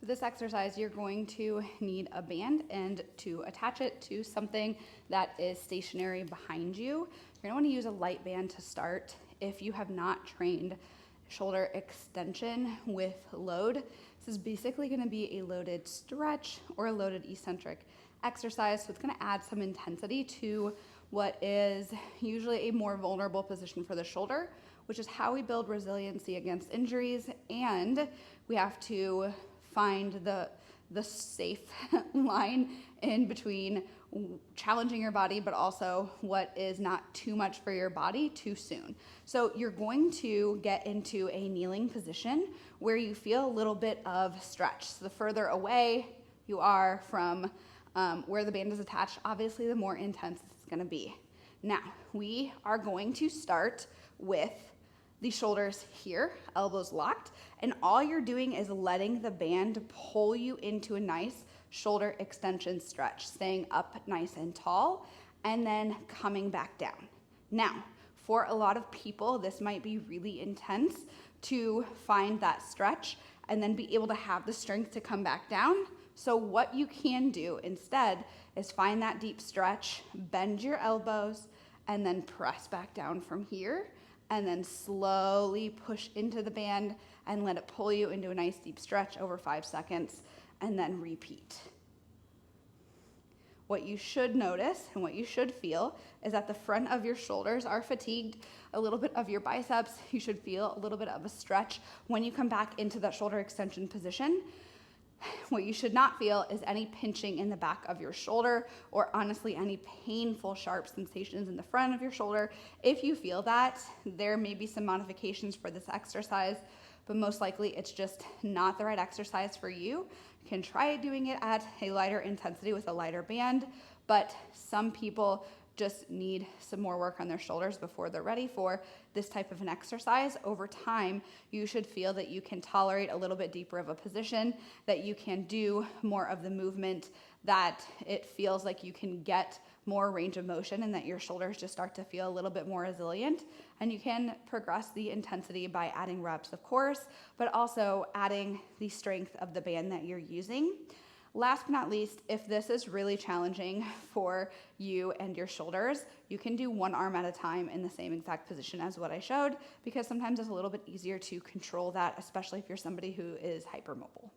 For this exercise, you're going to need a band, and to attach it to something that is stationary behind you, you're gonna wanna use a light band to start. If you have not trained shoulder extension with load, this is basically gonna be a loaded stretch or a loaded eccentric exercise. So it's gonna add some intensity to what is usually a more vulnerable position for the shoulder, which is how we build resiliency against injuries. And we have to find the safe line in between challenging your body, but also what is not too much for your body too soon. So you're going to get into a kneeling position where you feel a little bit of stretch. So the further away you are from where the band is attached, obviously the more intense it's gonna be. Now, we are going to start with the shoulders here, elbows locked, and all you're doing is letting the band pull you into a nice shoulder extension stretch, staying up nice and tall, and then coming back down. Now, for a lot of people, this might be really intense to find that stretch and then be able to have the strength to come back down. So what you can do instead is find that deep stretch, bend your elbows, and then press back down from here, and then slowly push into the band and let it pull you into a nice deep stretch over 5 seconds, and then repeat. What you should notice and what you should feel is that the front of your shoulders are fatigued, a little bit of your biceps. You should feel a little bit of a stretch when you come back into that shoulder extension position. What you should not feel is any pinching in the back of your shoulder, or honestly any painful sharp sensations in the front of your shoulder. If you feel that, there may be some modifications for this exercise, but most likely it's just not the right exercise for you. You can try doing it at a lighter intensity with a lighter band, but some people just need some more work on their shoulders before they're ready for this type of an exercise. Over time, you should feel that you can tolerate a little bit deeper of a position, that you can do more of the movement, that it feels like you can get more range of motion, and that your shoulders just start to feel a little bit more resilient. And you can progress the intensity by adding reps, of course, but also adding the strength of the band that you're using. Last but not least, if this is really challenging for you and your shoulders, you can do one arm at a time in the same exact position as what I showed, because sometimes it's a little bit easier to control that, especially if you're somebody who is hypermobile.